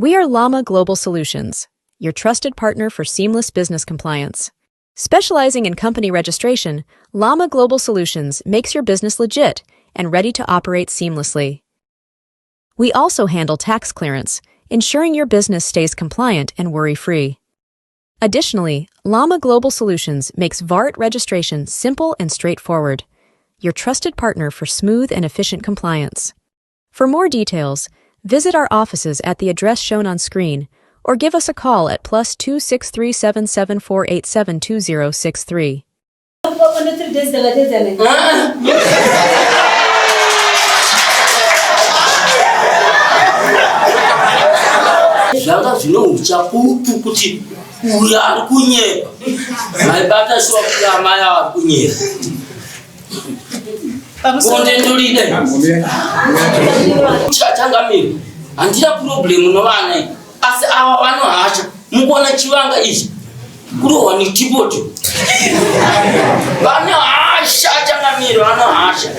We are Llama Global Solutions, your trusted partner for seamless business compliance. Specializing in company registration, Llama Global Solutions makes your business legit and ready to operate seamlessly. We also handle tax clearance, ensuring your business stays compliant and worry-free. Additionally, Llama Global Solutions makes VART registration simple and straightforward, your trusted partner for smooth and efficient compliance. For more details, visit our offices at the address shown on screen or give us a call at +2 637748720063. Zvanga zvinohucha kutu kuti uya ari kunyepa maibata shop mai ari kunyepa Bonde ndolide chatangamira handina problem novana asi ava vanohasha mukuona chivanga ichi kurohwa neTea-Pot vanohasha changamira vanohasha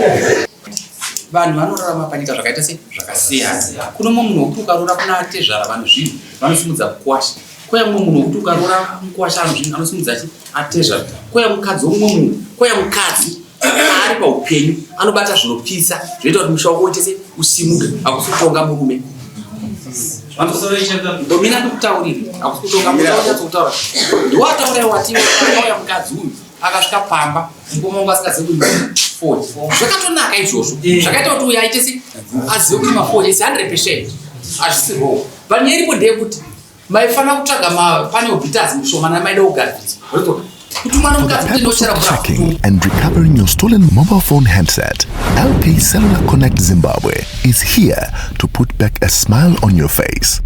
vanhu vanorarama panyika zvakaita zvakasiyana. Kuno munhu wekuti ukarora kuna atezvara vanhu zvinhu vanosimudza kukwasha. Koya munhu wekuti ukarora mukwasha vanhu zvinhu anosimudza atezvara. Koya mukadzi womumwe munhu, koya mukadzi ari paupenyu anobata zvinopisa zvoita kuti musha wako uite usimuke, hakusi kutonga murume. Ndomina ndikutaurire, hakusi kutonga murume uchatokutaura. Ndiwataura wati koya mukadzi uyu akasvika pamba ngoma asikazivi kuti zvakatonaka izvozvo zvakaita kuti uyu aite azive kuti mafoni isi 100% azvisirwo pane iripo ndeyekuti maifana kutsvaga pane ubhitazi mushomana maida kugadzirisa For the purpose of tracking and recovering your stolen mobile phone handset, LK Cellular Connect Zimbabwe is here to put back a smile on your face.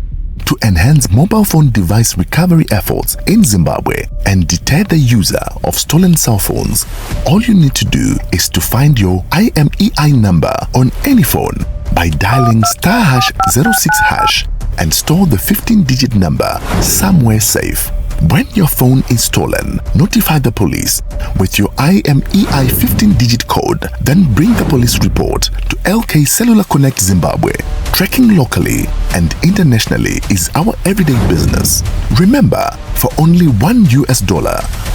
To enhance mobile phone device recovery efforts in Zimbabwe and deter the user of stolen cell phones, all you need to do is to find your IMEI number on any phone by dialing *#06# and store the 15-digit number somewhere safe. When your phone is stolen, notify the police with your IMEI 15-digit code, then bring the police report to LK Cellular Connect Zimbabwe. Tracking locally and internationally is our everyday business. Remember, for only $1,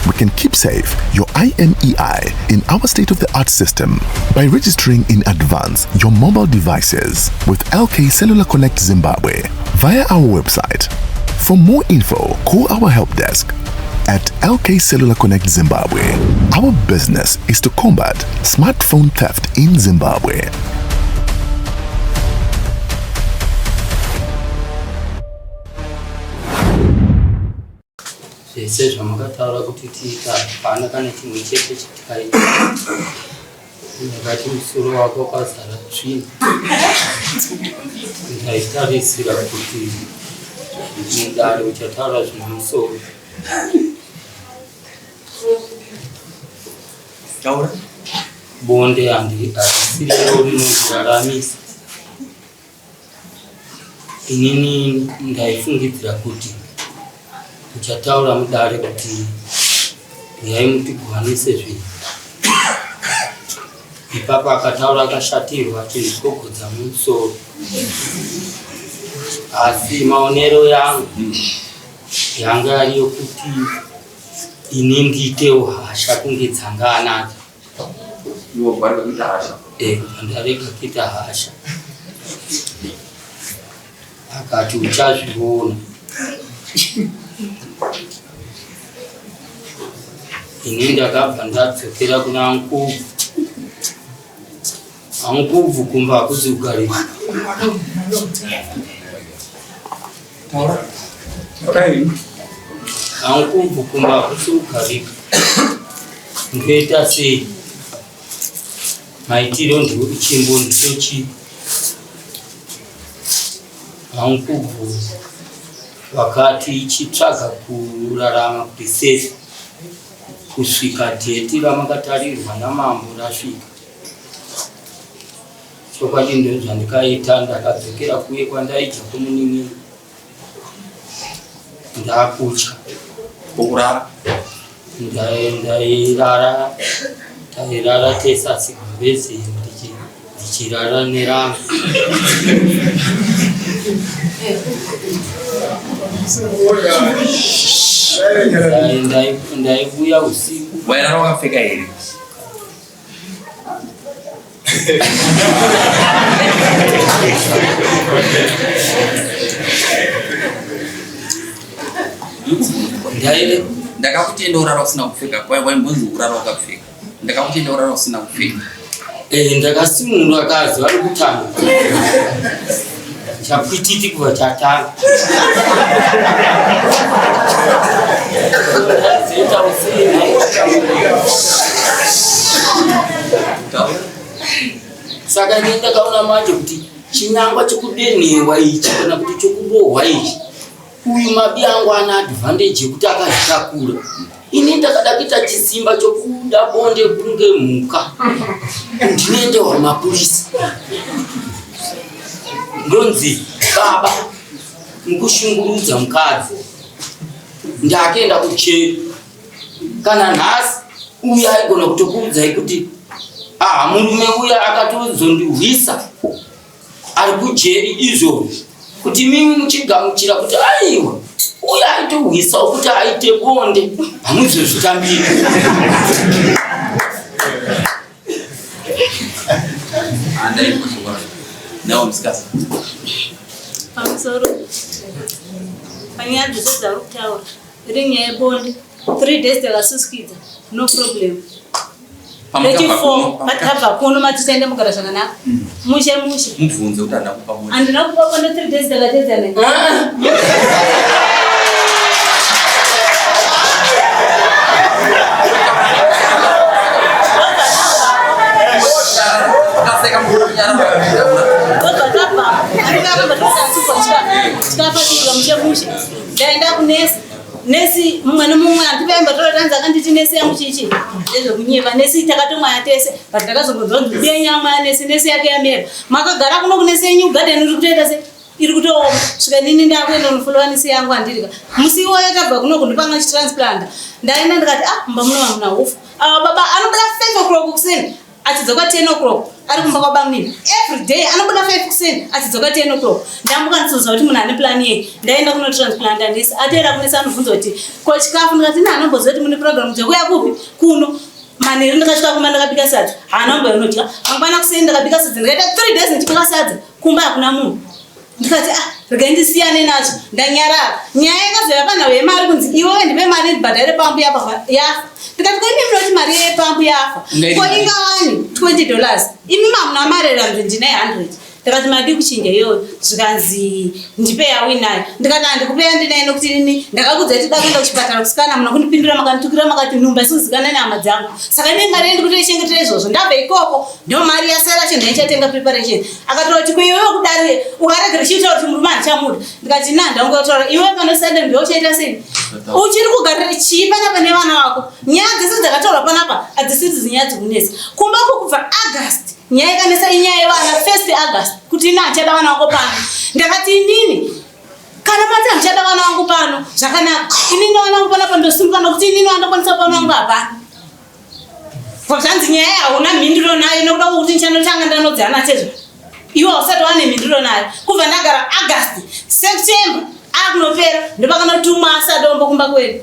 we can keep safe your IMEI in our state-of-the-art system by registering in advance your mobile devices with LK Cellular Connect Zimbabwe via our website. For more info, call our help desk at LK Cellular Connect Zimbabwe. Our business is to combat smartphone theft in Zimbabwe. zvese zvamakataura kuti tiita hapana kana chimwe chete chatikaita ndakati musoro wako wakazara tsvina ndaitarisira kuti mudare uchataura zvine musoro bonde handisiriwo rinozviraramisa inini ndaifungidzira kuti uchataura mudare kuti yai mutigwanise zvinhu ipapo akataura akashatirwa achizvigogodza musoro asi maonero yangu yanga yariyo kuti ini ndiitewo hasha kunge dzanga anadzo ndarega kuita hasha akati uchazviona ini ndakabva ndadzokera kuna ankubvu kumba hakuzi kugarika ankubvu kumba hakusi kugarika ndoita sei maitiro chimbo ndichochi ankubvu wakati chitsvaga kurarama plese kusvika dheti ramakatarirwa naMambo rasvika chokwadi ndozvandikaita ndakadzokera kuye kwandaibva kumunin'ina ndakutya kurara ndairara tesasigombezi ndichirara neranga Ndaibuya usiku. Wairara wakapfeka here? Ndakakutenda urara usina kupfeka. Waimbonzi urara wakapfeka. Ndakakutenda urara usina kupfeka. Ndakasimunhu akazi vari kutanga. Chakwititi kuva chatanga. Saka ini ndakaona manje kuti chinyangwa chekudenhewa ichi kana kuti chokurohwa ichi uyu mabi angu ana advantage yekuti akazvitakura. Ini ndakada kuita chisimba chokuda bonde kunge mhuka ndinoendewa mapurisa ndonzi baba mukushungurudza mukadzi ndakaenda kucheri kana nhasi uya aigona kutokuudzai kuti murume uya akatozondihwisa ari kujeri izvozvi kuti mimi muchigamuchira kuti aiwa uya aitohwisawo kuti aite bonde hamuzozvitambira. Now discuss. Pamusoro. Panyaya dzose dzari kutaura. Iri nyaya yebonde. 3 days takasuskidza. No problem. Patabva kuno matitende mugara zvakanaka. Mushe. Mubvunze kuti ndakupa mwana. Andina kupa bonde 3 days takatedzana. Ndaenda kunesi. Nesi mwana mumwe andivaimba totanza akanditi nesi yangu chichi. Ndezvo kunyeva nesi takatomwaya tese. But ndakazongonzwa ndiye nyama nesi yake yamera. Makagara kuno kunesi yenyu garden iri kutoita se. Iri kutooma. Svika nini ndakuenda kunofollowa nesi yangu andirika. Musi woya tabva kuno kundipanga chitransplant. Ndaenda ndikati muna hofu. Baba anobuda 5 o'clock kuseni. Achidzoka 10 o'clock. Ari kumba kwabamini. Every day anobuda 5 kuseni. Achidzoka 10 o'clock. Ndamuka ndisozwa kuti munhu ane plan yei. Ndaenda kuno transplant ndisi. Atera kunesi anobvunza kuti ko chikafu ndikati anomboziva kuti mune program dzekuya kupi kuno. Maneri ndakasvika kumba ndakabika sadza. Hanombo inodya. Mangwana kuseni ndakabika sadza. Ndikaita 3 days ndichibika sadza. Kumba hakuna munhu. Ndikati rega ndisiyane nacho. Ndanyarara. Nyaya yakazouya panhau yemari kunzi iwe ndipe mari ndibhadhare pambu yafa. Ndikati koini munoti mari yepambu yafa. Ko ingawani $20. Imi mamuna mari rambe ndine 100. Ndikati madi kuchinja iyoyo zvikanzi ndipe yawinayo. Ndikati handikupeya ndinaino kuti ini ndakakudza kuti ndakuenda kuchipatara kusikana muna kundipindura makanitukira makati nhumba isizikana nehama dzangu. Saka ine mari yendi kuti ichengetera izvozvo ndabva ikoko ndo mari yasara chinhu ichatenga preparation. Akataura kuti kuiwewe kudari ukaregera chiitaura kuti murume handichamuda. Ndikati ndangu kutaura iwe panosende ndiwe uchaita sei? Uchiri kugarira chii panapa nevana vako. Nyaya dzese dzakataurwa panapa hadzisiri zinyaya dzekunesa. Kumba kubva August nyaya ikanesa inyaya yevana 1 August kuti ina achada vana vako pano. Ndakati inini kana mati hamchada vana vangu pano zvakanaka. Inini vana vangu panapa ndosimuka nokuti inini vandokwanisa vana vangu hapana. Zvanzi nyaya hauna mhinduro nayo nokuda kuti nchanotanga ndanodzana chezvo. Iwe usati wane mhinduro nayo. Kubva ndagara August, September akunopera ndopakanotumwa asadombo kumba kwedu.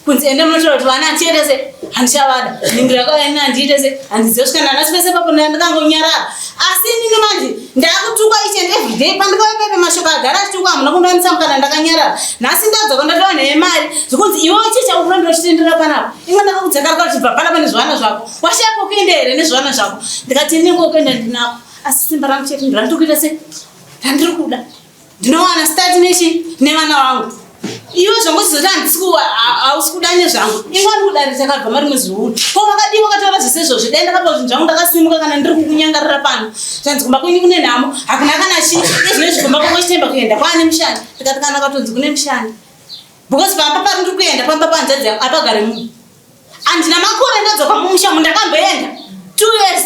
Kunzi ende munotaura kuti vana handichaita sei? Handichavada. Ningira kwaina handiite sei? Handiziva kusvikana nhasi pese papo ndakangonyarara. Asi inini manje ndakutukwa each and every day pandikauya mashoko agara achitukwa hamuna kundoanisa mukana ndakanyarara. Nhasi ndadzoka ndatowa nehemari zvokunzi iwe chicha ukurambira uchitendera panapa. Imwe ndakakudzakara kuti bva panapa nezvivana zvako. Washaya kuenda here nezvivana zvako? Ndikati inini kokuenda ndinako. Asi simba rangu chete ndiri kuita sei? Ndandiri kuda. Ndinowana start nevana vangu. Iwe zvangu zizoti hausi kuda nezvangu. Ingwani kudarisa kabva mari mwezi uno. Ko wakadii wakataura zvese izvozvo dai ndakapa kuti zvangu ndakasimuka kana ndiri kukunyangarira pano. Zvanzi kumba kwenyu kune nhamo hakuna kana chii. Izvozvo kumba kwangu chitemba kuenda kwaane mushandi. Ndikati kana katonzi kune mushandi. Because pamba pari ndiri kuenda pamba panzadzi yangu apagare munhu. Handina makore ndadzoka mumusha ndakamboenda 2 years.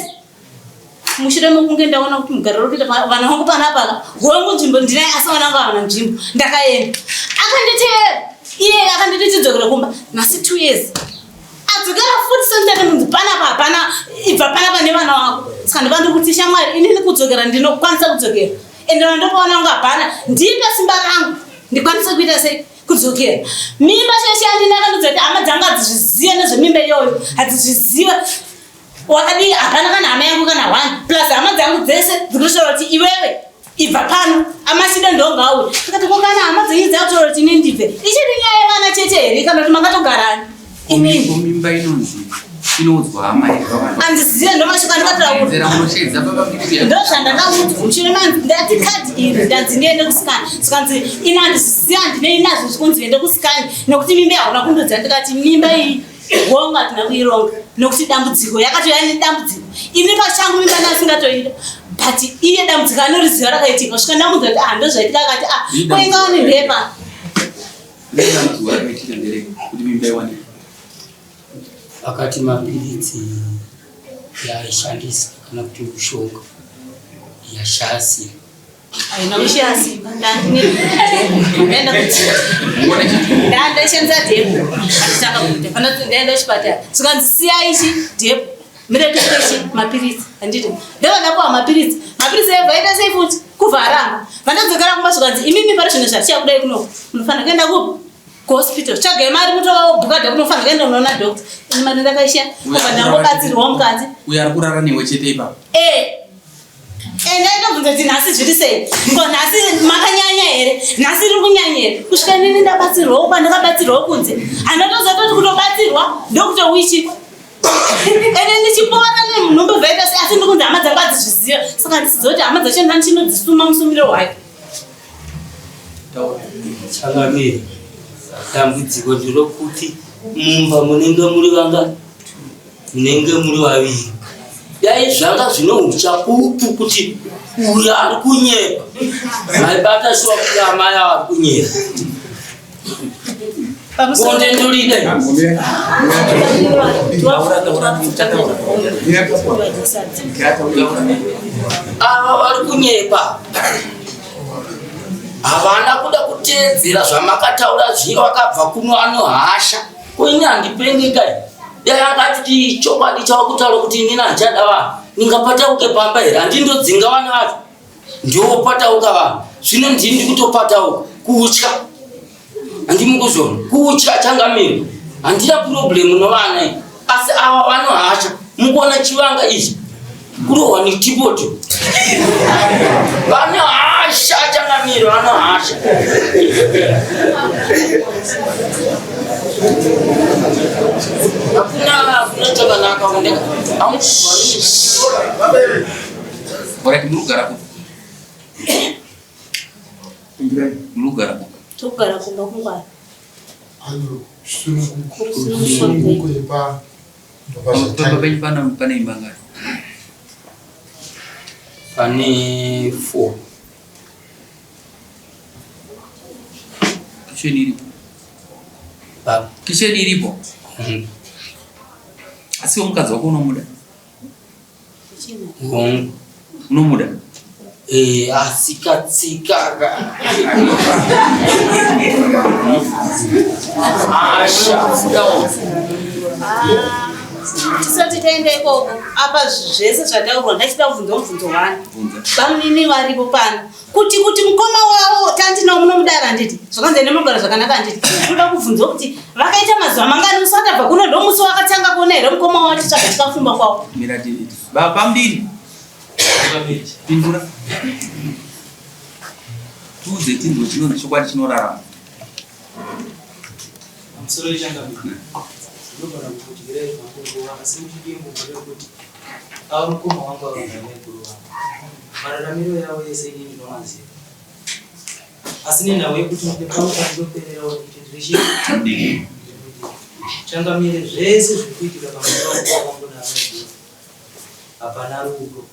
Mushure mekunge ndaona kuti mugariro kuita vana vangu panapa wangu nzvimbo ndinaye asi vana vangu havana nzvimbo ndakaenda akanditeera iye akanditi tidzokere kumba nhasi 2 years adzokera futi sentane munzi panapa hapana ibva panapa nevana vako saka ndiva ndiri kuti shamwari inini kudzokera ndinokwanisa kudzokera ende vandopaona vangu hapana ndipe simba rangu ndikwanise kuita sei kudzokera mimba sheshe andinaka ndozoti hama dzangu hadzizizive nezvemimba iyoyo hadzizizive wakadii hapana kana hama yangu kana 1 plus hama dzangu dzese dzinotaura kuti iwewe ibva pano amashida ndongawe akati kokana hama dzenyu dzakutaura kuti ini ndibve ichiri nyaya yevana chete here kana kuti makatogarani inini mimba inonzi inodzwa hama handizive ndomasvika ndikataura ndozvandakaudzwa mushure manzi ndati kadhi iri ndanzi ndiende kusikani sikanzi ina handizive handine inazvo zvikunzi ende kusikani nokuti mimba yauna kundodza ndikati mimba iyi wonga hatina kuironga nokuti dambudziko yakatouya nedambudziko ini pachangu mimba ndasingatoida but iye dambudziko anoriziva rakaitika svika ndamudza kuti ndozvaitika akati koingaone ndepa akati mapiritsi yaishandisa kana kuti mushonga yashasi aina kushasiba ndandashandisa dhepo atitanga kuita panoti ndaenda kuchipatara sikanzisiya ichi dhepo mirekekechi mapiritsi handiti ndevanapuwa mapiritsi evhaita sei futi kuvharamba vandadzokera kumba zvikanzi imimi pari zvinhu zvatiya kudai kuno unofanira kuenda kuhospital tsvagai mari mutobhukadha kunofanira kuenda unoona doctor ini mari ndakaisha kubva ndangobatsirwawo mukadzi uyo ari kurara newe chete ipapo ndaitobvunza kuti nhasi zviri sei ngo nhasi makanyanya here nhasi iri kunyanya here kusvika nini ndabatsirwawo kwandakabatsirwawo kunze handotozatoti kutobatsirwa ndokutowichi ene ndichipora nenhumbi bvaita sei asi ndikunzi hama dzangu hadzizviziva saka ndisizoti hama dzacho ndanichinodzisuma musumiro wayo changamiri dambudziko ndirokuti mumba munenge muri vangani munenge muri vaviri dai zvanga zvino uchapupu kuti uyo ari kunyepa maibata shuwa kuti amai ari kunyepa Bonde ndolidai ava vari kunyepa havana kuda kuteedzera zvamakataura zviro vakabva kuno anohasha koini handipengekai dai akati chokwadi chava kutaura kuti inini handichada vanhu ningapatauke pamba here handindodzinga vana vacho ndiopatauka vanhu zvino ndini kutopatauka kutya handimukuzvona kutya changamiro handina problemu novana asi ava vanohasha mukuona chivanga izvi kurohwa neTea-Pot vanohasha changamiro vanohasha hakuna chakanaka ondeka orati murugara murugara togara kumba kungwara pane imba ngari pane 4 kicheni iripo kicheni iripo asi mukadzi wako unomuda unomuda asikatsikaga tisati taenda ikoko apa zvese zvataurwa ndachida kubvunza mubvunzo wani bamunini varipo pano kuti mukoma wavo tandinawo munomudara handiti zvakanzi ende munogara zvakanaka handiti toda kubvunza kuti vakaita mazuva mangani usatabva kuno ndomusi wakatanga kuona here mukoma wavo titsvaga tikafumba kwavo pambiri pindura tuudze tinzwe chinonzi chokwadi chinorarama mukoma wangu Akandirova mararamiro yavo yese ini ndinomaziva asi nenhau yekuti ndopaukatindopererawo kuti ndirichi changamire zvese zviri kuitika pamusoro wangu naAkandirova hapana rudo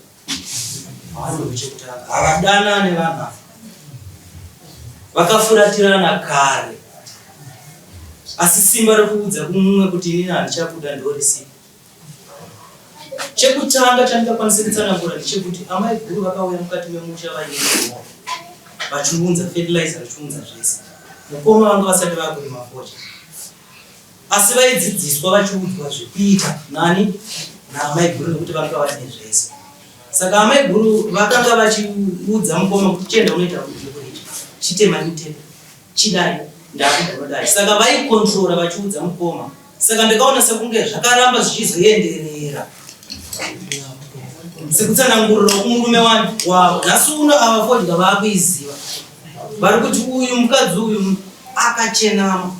havanhu chekutanga havadana nevanhu vakafuratirana kare asi simba rekuudza kumumwe kuti inini handichabuda ndorisipa chekutanga chandikakwanisa kutsanangura ndechekuti amai guru vakauya mukati memusha vainoo vachiunza fertilizer vachiunza zvese mukoma vanga vasati vakurima focha asi vaidzidziswa vachiudzwa zvekuita nani naamai guru nekuti vanga vane zvese saka amai guru vakanga vachiudza mukoma kuti chienda unoita kuti chitema mitemo chidai ndakumbira saka vaikontrola vachiudza Mukoma saka ndikaona sekunge zvakaramba zvichizoenderera sekutsanangurira kumurume wavo nhasi uno ava fodya vakuiziva vari kuti uyu mukadzi uyu akachenama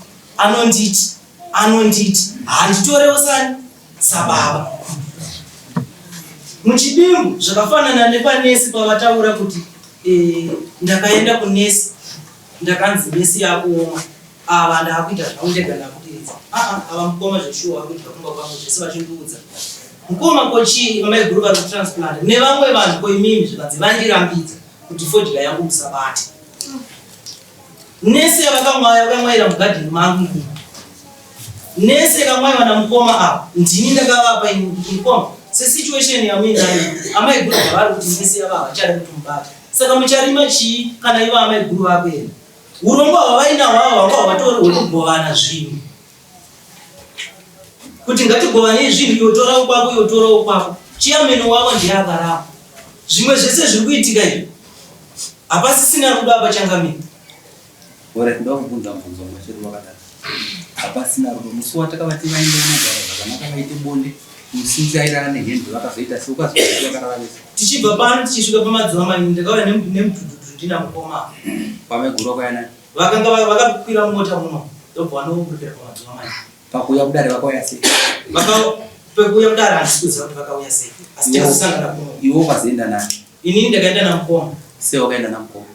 anonditi handitorewo sani sababa muchidimbu zvakafanana nepanesi pavataura kuti ndakaenda kunesi ndakanzi nesi yakuoma ava ndaakuita zvaundega ndakudiridza ava Mukoma zveshuwa vakuita kumba kwangu zvese vachindiudza Mukoma kochi vamaiguru vari kutransplant nevamwe vanhu koimimi zvikanzi vandirambidza kuti fodya yangu musabate nesi yavakamwaira mugadheni mangu nesi yakamwaiwa naMukoma apa ndini ndakavapa Mukoma sesituation yamuinayo amaiguru vari kuti nesi yavava vachada kuti mubate saka mucharima chii kana ivo amaiguru vako here urongwa hwavainahwavo vanga hwatori hwekugovana zvinhu kuti ngatigovane zvinhu yotorawo kwako chiyameno wavo ndiye akarapa zvimwe zvese zviri kuitika izvi hapasisina rudo apa changamira ora kuda kubvunza mubvunzo mwachedu wakadaro hapasina rudo musi watakavati vaende vanogara zvakanaka vaite bonde musinzairana nehendo vakazoita seukazvakararavisa tichibva pano tichisvika pamazuva manini ndakauya nemudhudhudhu ndina Mukoma pameguru kwayana vakanga vakakwira mota muno ndobva vanoburukira pamazuva manini pakuuya kudare vakauya sei pekuuya kudare handisi kuziva kuti vakauya sei asi tikazosangana kuno iwo ukazoenda nani inini ndakaenda naMukoma sei wakaenda naMukoma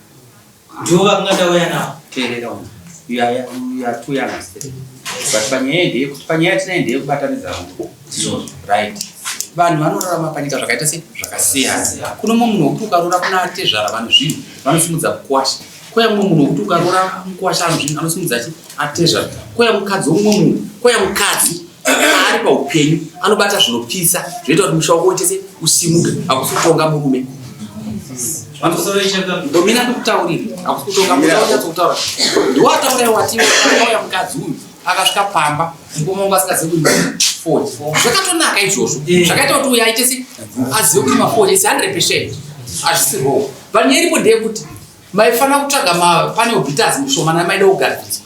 ndivo vakanga ndauya navo teerera uno yatuyana but panyaya ndeyekuti panyaya tinaende yekubatanidza vanhu right vanhu vanorarama panyika zvakaita sei zvakasiyana kuno mumwe munhu wekuti ukarora kuna tezvara vanhu zvinhu vanosimudza kukwasha koya mumwe munhu wekuti ukarora mukwasha vanhu zvinhu anosimudza chi atezvara koya mukadzi womumwe munhu koya mukadzi ari paupenyu anobata zvinopisa zvoita kuti musha wako uite sei usimuke hakusi kutonga murume ndomina ndikutaurire hakusi kutonga murume wachatsokutaura ndiwataura wati auya mukadzi uyu akasvika pamba Mukoma wangu asingazivi kuti 40 zvakatonaka izvozvo zvakaita kuti uyu aite sei azive kuti ma40 is 100% hazvisirwo panyaya iripo ndeyekuti maifana kutsvaga pane obhitazi mushomana maida kugarivisa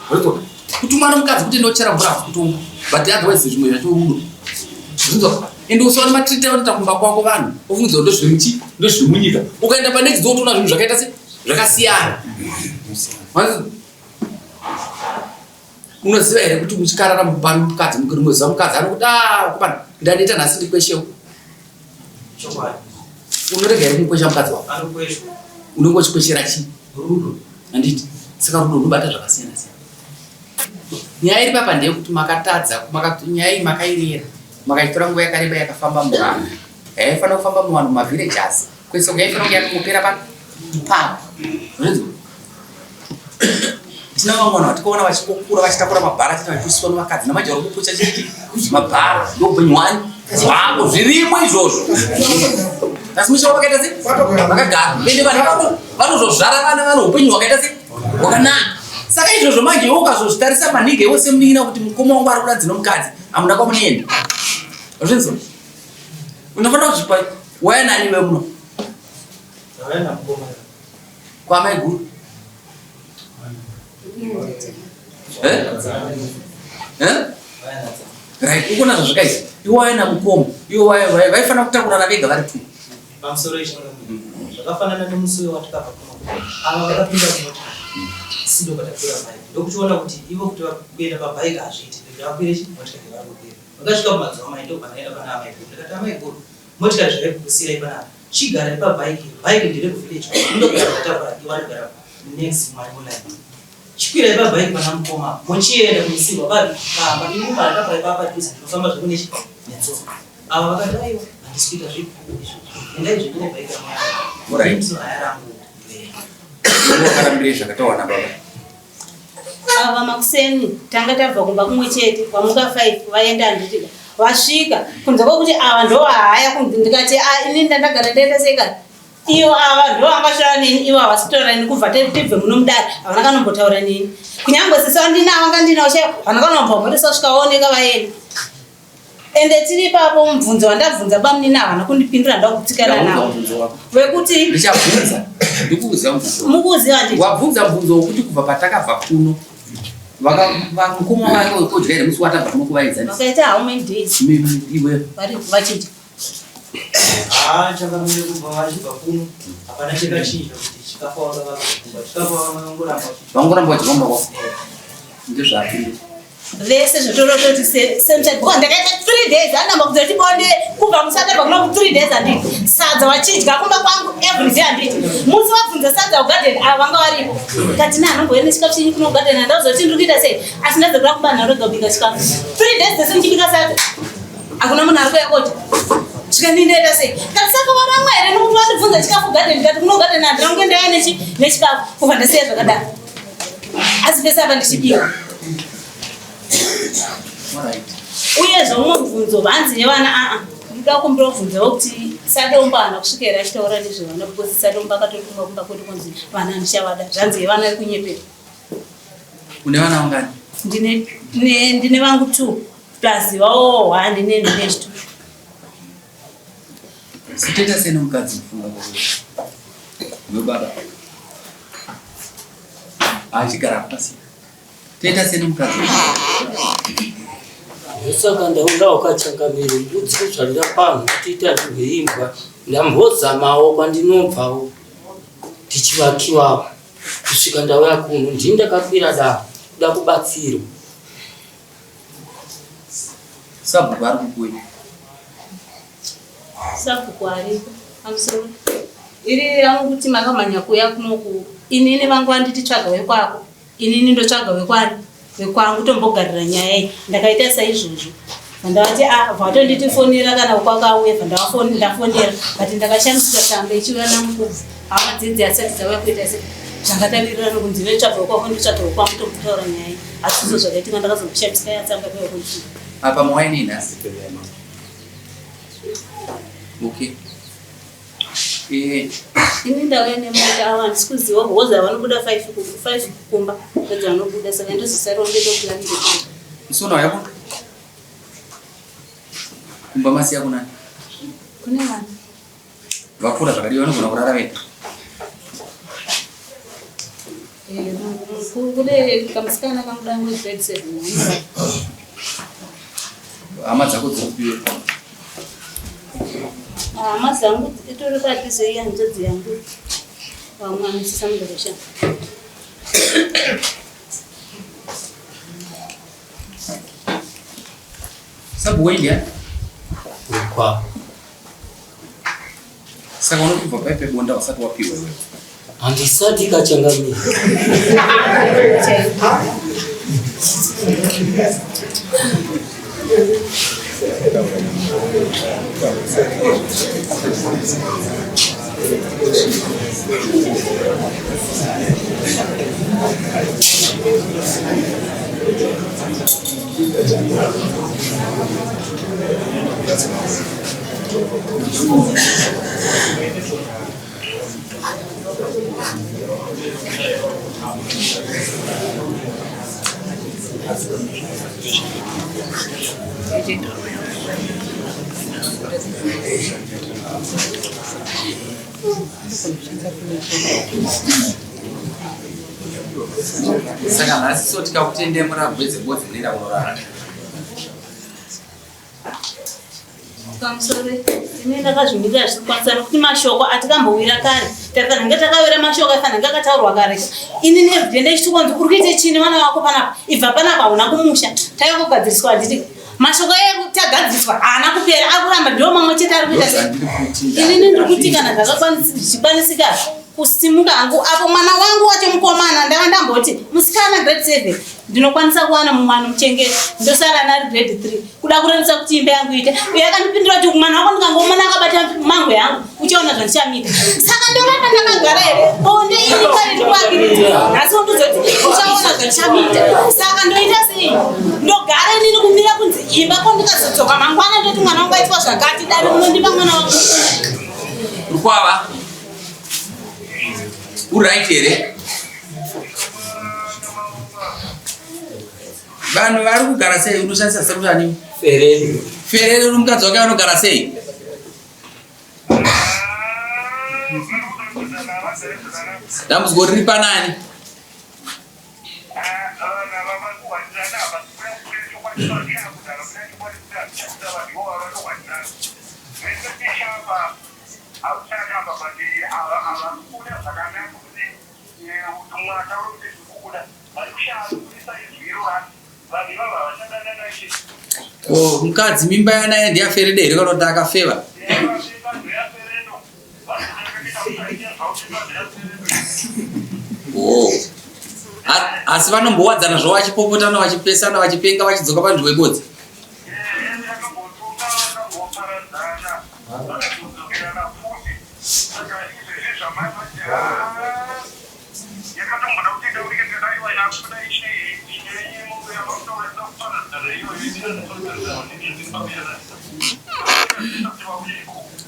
kuti mwana mukadzi kuti ndochera mvura kutonga but otherwise zvimwe zvachorudo ende usaona matirita anoita kumba kwako vanhu ofungidzwa ndozvemuchi ndozvemunyika ukaenda panext door toona zvinhu zvakaita sei zvakasiyana unoziva here kuti muchikarara mupano mukadzi muziva mukadzi anokuti kupana ndaneta nhasi ndikweshewo unorega here kumukwesha mukadzi wako unenge uchikweshera chii rudo handiti saka rudo runobata zvakasiyana siyana nyaya iri papa ndeyekuti makatadza nyaya iyi makairera makaitora nguva yakareba yakafamba muvanhu yaifanira kufamba muvanhu mumavillages kwese yaifanira kunge yakangopera papo tina vamwe vanhu vatikaona vachikokura vachitakura mabhara tina vachipusiswa nevakadzi namanje vari kupucha chii mabhara ndobwenywani zvavo zvirimo izvozvo asi musha wakaita sei vakagara ende vanhu vanozozvara vana vanhu upenyu hwakaita sei hwakanaka saka izvozvo manje iwe ukazozvitarisa maningi iwe semunin'ina kuti Mukoma wangu ari kuda dzinomukadzi hamuna kwamunoenda zvinzo unofanira kuzvipa waya nani iwe muno kwamaiguru right ukona zvazvakaita iwaya naMukoma iwe vaifanira kutakurana vega vari tu pamusoro zvakafanana nemusi watakabva kuno ava vakapinda kumota sindo kwatakwira bhaiki ndokuchiona kuti ivo kuti vakuenda pabhaiki hazviiti vakwire chimotikari vakukwira vakasvika kumazuva mai ndopanaenda pana amaiguru ndikati amaiguru motikari zvavaikukusirai panapa chigara pabhaiki bhaiki ndiri kuvillage ndokugara tatakura ivanogara next maiulai chikwirai pabhaiki pana Mukoma mochienda kumusirwa vari kamba ivo panatakurai papadhuze ndinofamba zvekunechi netsoka ava vakati aiwa handisi kuita zvipo endai zvekune bhaiki ramayaarangu wakarambire zvakatawana baba ava makuseni tanga tabva kumba kumwe chete kwamuka 5 vaenda nditika vasvika kunze kwokuti ava ndo haya kunzi ndikati ini ndandagara ndaendeseka ivo ava ndo angashora neni ivo havasi kutaura neni kubva tibve muno mudare havana kanombotaura neni kunyange sisa ndinavo ngandinawo chaivo havana kanombombotisasvikaoneka vaenda ende tiri papo mubvunzo wandabvunza bamunini havana kundipindura ndakutsikana navo wekuti ndichabvunza ndikuuziva mubvunzo mukuuziva ndii wabvunza mubvunzo wokuti kubva patakabva kuno Mukoma wako kudya muswata kunokuvaidza. Vakaita how many days? Iwe. Vari vachiti. Chakamira kubva vachibva kuno. Hapana chakachinja kuti chikafa vakavakabva. Chikafa vakangoramba. Vangoramba vachigomba kwako. Ndezvapinde. Vese zvitoro toti same bonde ndakaita 3 days andamba kuzoti bonde kubva musata pakuna 3 days anditi sadza wachidya kumba kwangu every day anditi musi wabvunza sadza ugarden vanga varipo kati nanongoenda chikafu chinyi kuno garden andazoti ndiri kuita sei asi ndadzokera kubana roga kubika chikafu 3 days dzese ndichibika sadza akuna munhu ari kuyakoti zvikandindoita sei kati saka varamwa here nokuti vandibvunza chikafu garden kati kuno garden handina kungoendaya nechikafu kubva ndasiya zvakadaro asi pese apa ndichibika. Uye zvomwe bvunzo vanzi nevana ndida kumbira bvunzo kuti sadomba kusvikira achitaura nezvevana because sadomba akatotumba kumba kuti kunzi vana ndichavada zvanzi vana vari kunyepera. Une vana vangani? Ndine vangu 2 plus vavo 1 ndine 2. Siteta sene mukadzi kufunga kwa webaba. Achigara pasi. Teta sene mukadzi. Saka ndaunda wakachangamira mbudzi kuzvarira pano tiita zveimbwa ndambozamawo kwandinobvawo tichivakiwawo kusvika ndauya kuno ndini ndakakwira da kuda kubatsirwa. Sabhuku ari kukuyi? Sabhuku ariko amusoro iri rangu kuti makamhanya kuya kunoku inini vangu vanditi tsvaga wekwako inini ndotsvaga wekwani wekwangu tombogarira nyaya iyi ndakaita saizvozvo vandavati vatonditifonera kana ukwakauye ndafonera but ndakashamisira tsamba ichiuya namukudzi hama dzidzi asati dzauya kuita se zvangatavirira nokunzi ndotsvaga wekwako ndotsvaga wekwangu tombotaura nyaya iyi asi izvo zvakaitika ndakazokushamisira yatsamba pewekunti apa mawaini nhasi. Okay. Ini ndauya nemota ava ndisikuziva kuhoza vanobuda 5 kumba pedza vanobuda saka ndozisarongedokulaninge musona wayako kumba masi yako nani kune vanhu vakura zvakadiwa vanogona kurara vega kune kamusikana kamudango grade 7 hama dzako dzinopiwe hama dzangu itori padhuze yanjodzi yangu vamwe anosisa mudorosha sabu wendia Kwa saka unokubva paipe bonda usati wapiwa wewe handisati kachangamira saka nhasi so tikakutendemura bwedzebodzi nenda kunorara kamusoro ini ndakazvimirira zvirikwanisa nokuti mashoko atikambowira kare takanenge takawira mashoko akanenge akataurwa kare ini nevhende chichikonzi uri kuite chini vana vako panapa ibva panapa hauna kumusha taiva kugadziriswa handiti mashoko edu tagadziriswa haana kupera akuramba ndiwo mamwe chete ari kuita sei inini ndiri kuti kana zvakakwanisika kusimuka hangu apo mwana wangu wacho mukomana ndava ndamboti musikana grade 7 ndinokwanisa kuwana mumwana muchengeti ndosara nari grade 3 kuda kurevisa kuti imba yangu ite uye akandipindura kuti mwana wako ndikangomona akabata mango yangu uchaona zvandichamita saka ndoramba ndakagara here bonde ini kare ndikuakirira asi ndozoti uchaona zvandichamita saka ndoita sei ndogara inini kumira kunzi imba kwandikazodzoka mangwana ndoti mwana wangu aitwa zvakati dare unondipa mwana wangu rukwava uright here vanhu vari kugara sei unoshandisa serutani ferere uri mukadzi wake vanogara sei dambudziko riri panani Oh, mukadzi mimba yanaye ndiyaferederi kana kuti akafeva. Oh. Asi vanombowadzana zvo vachipopotana vachipesana vachipenga vachidzoka panzvimbo yebodzi.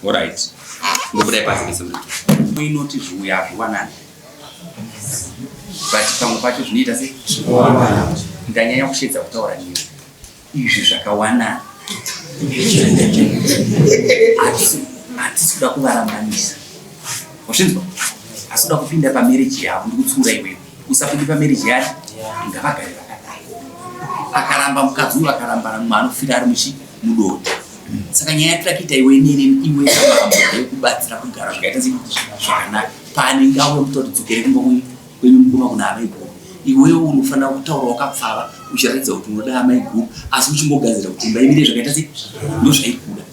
All right. Ngobuda pasi besomero. Inoti zvuya zviwanani. But pamwe pacho zvinoita sei? Ndanyanya kushedza kutaura nemi. Izvi zvakawanana. Hatisi kuda kuvarambanisa. Washinzwa? Asi kuda kupinda pamarriage yavo ndikutsura iwewe. Usapinde pamarriage yake ngavagare vakadai. Akaramba mukadzi uyu akaramba mumwe anofira ari mudota. Saka nyaya yatirakuita iwe iwe kama kubatsira kugara zvakaita zvakanaka. Pane ngawe mutodzokere kumba kwenyu mukuru kuna amai guru. Iwewe unofanira kutaura wakapfava uchiratidza kuti unoda amai guru asi uchingogadzira kuti imba imire zvakaita sei ndozvaikuda.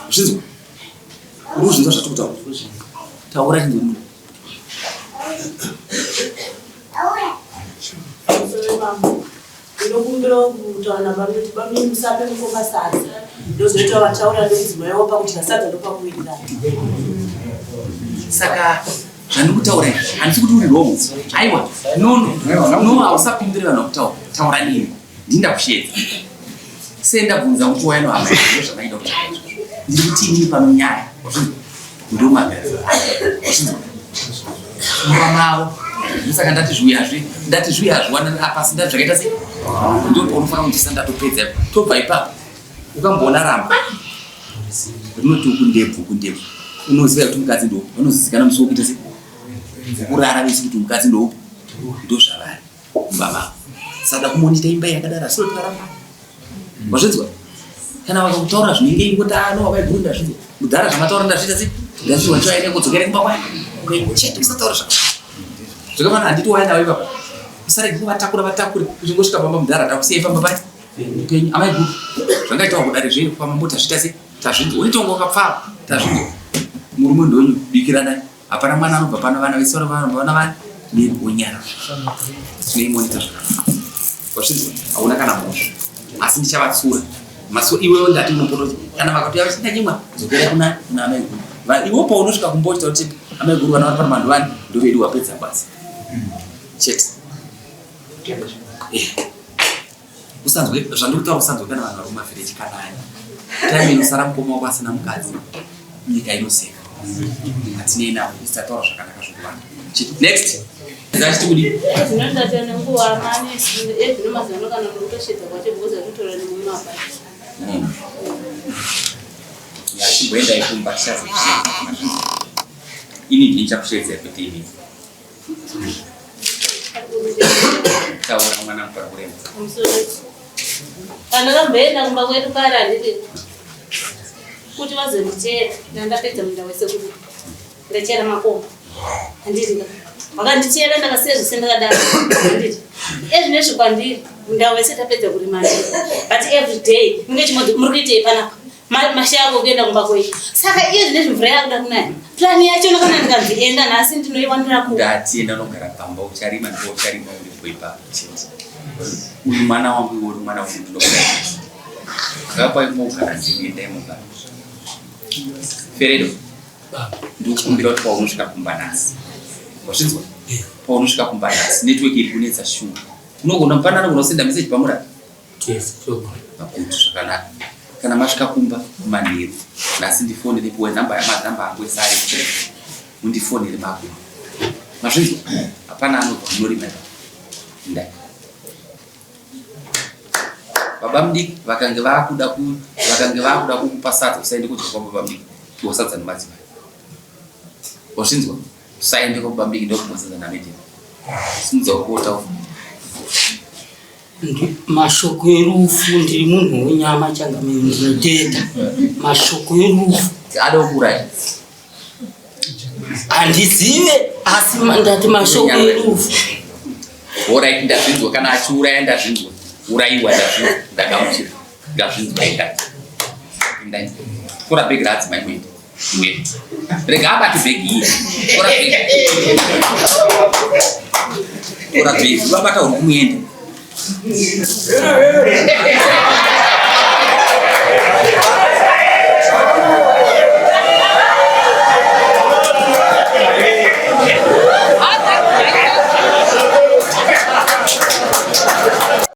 Uzvinzwa? Uzvinzwa zvatikutaura? Taura tinzo munhu. Ndakumbira kutaura kuti bami musape Mukoma Sly. Ndozoita vataura neZimbabwean pakuti vasadza ndopakuwirira. Saka zvanokutaura handisi kuti uri wrong. Aiwa, no hausapindire vanhu kutaura. Taura nini? Ndinda kushedza. Sendabvunza kuti waino hama izvo zvamaida kuti ndiri kuti inini pano nyaya. Ndomagaza. Mamawo. Saka ndati zvuya zviwana apa sinda zvakaita sei? Ndipo unofanira kundisa ndatopedza. Tobva ipapo. Ukamboona ramba. Rinoti kundebvu. Unoziva kuti mukadzi ndo vanozizikana musi wokuita sei? Kurara vese kuti mukadzi ndo ndozvavari. Baba. Saka kumonita imba yakadara sio taramba. Wazvinzwa? Kana vakakutaura zvinenge ingotano wavaiguru ndazvinzwa. Mudhara zvamataura ndazviita sei? Ndazvinzwa chaine kudzokera kumba kwake. Chete kusataura zvakadaro. Zvakavana handiti waenda ipapo. Usarege kuvatakura kuchingosvika pamba mudhara takusiyai pamba pai. Upenyu amai guru. Zvangaitawo kudare zviri pamba mota zvita sei? Tazvinzwa. Unitongo wakapfava. Tazvinzwa. Murume ndonyu bikira naye. Hapana mwana anobva pano vana vesoro vanobva vana ni unyara. Tine monitor zvakanaka. Wazvinzwa? Hauna kana mhosva. Asi ndichavatsura. Maso iwewe ndati unopotoza. Kana vakati yavachinda nyimwa dzokera kuna amai guru. Iwo paunosvika kumboita kuti amai guru vana vari pamandwani ndovedu wapedza basa. Chete. Usanzwe zvandikutaura usanzwe kana vanhu vari mumavhireji kananya. Time inosara mukoma wako asina mukadzi. Nyika inoseka. Hatinei navo isataura zvakanaka zvekuwanda. Next. Zachiti kudi. Zvinondata nenguva manesi ezvinomazano kana kutoshedza kwacho because zvinotora nemumaba. Yachimboenda ikumba tichazokushedza. Ini ndichakushedza kuti ini. Taura mwana mukurakurema. Andakamboenda kumba kwedu kare handiti kuti vazondichera ndandapedza munda wese kuti ndachera makomba handiti vakandichera ndakasiya zvose ndakadaro handiti ezvinezvi kwandiri munda wese tapedza kurima but every day munge chimodzi muri kuitei panapa mashako kuenda kumba kwedu saka iye zvinezvi mvura yakuda kunaya plani yacho kana ndikanzienda nhasi ndinoiwanira ku ndatienda nogara pamba ucharima ndipo ucharima uripoipapo chete uri mwana wangu uri mwana wangu ndinogara ngapa imogara ndinenda imogara Feredo ndikukumbira kuti paunosvika kumba nhasi wazvinzwa paunosvika kumba nhasi network iri kunetsa shuwa unogona mupanana unosenda message pamurati makuti zvakanaka kana masvika kumba manheru nhasi ndifonere piwe namba angu esari mundifonere makuru mazvinzwa hapana anobva munorima ndai baba mudiki vakange vakuda kukupa sadza usaende kudya kwababa mudiki kusadza nemadzimai wazvinzwa usaende kwababa mudiki ndokusadza namedheni simudza ukota mashoko erufu ndiri munhu wenyama changamire ndinoteta mashoko erufu adokura handizive asi ndati mashoko erufu ora ndazvinzwa kana achiuraya ndazvinzwa uraiwa ndazvinzwa ndakamuchira ndazvinzwa ndai kora big rats my mind rega abati big iyi kora big vabata uri kumuenda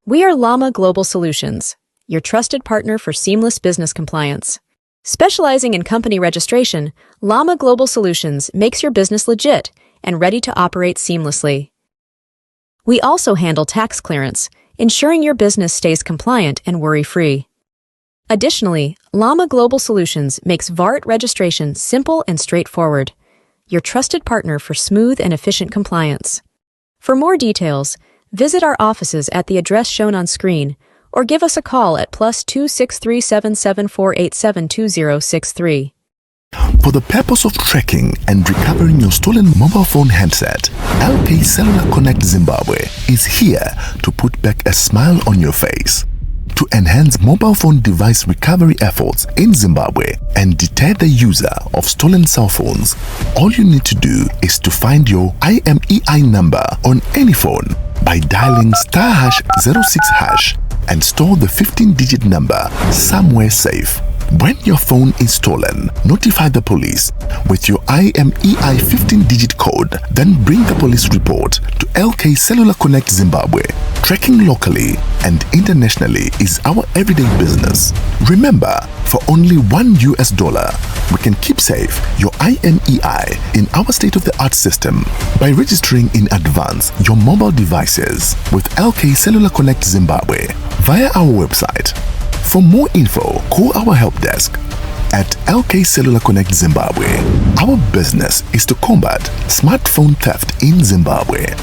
We are Llama Global Solutions, your trusted partner for seamless business compliance. Specializing in company registration, Llama Global Solutions makes your business legit and ready to operate seamlessly. We also handle tax clearance, ensuring your business stays compliant and worry-free. Additionally, Llama Global Solutions makes VART registration simple and straightforward, your trusted partner for smooth and efficient compliance. For more details, visit our offices at the address shown on screen or give us a call at +263 77487 2063. For the purpose of tracking and recovering your stolen mobile phone handset, LK Cellular Connect Zimbabwe is here to put back a smile on your face. To enhance mobile phone device recovery efforts in Zimbabwe and deter the user of stolen cell phones, all you need to do is to find your IMEI number on any phone by dialing *#06# and store the 15-digit number somewhere safe. When your phone is stolen, notify the police with your IMEI 15-digit code, then bring the police report to LK Cellular Connect Zimbabwe. Tracking locally and internationally is our everyday business. Remember, for only $1, we can keep safe your IMEI in our state-of-the-art system by registering in advance your mobile devices with LK Cellular Connect Zimbabwe via our website. For more info, call our help desk at LK Cellular Connect Zimbabwe. Our business is to combat smartphone theft in Zimbabwe.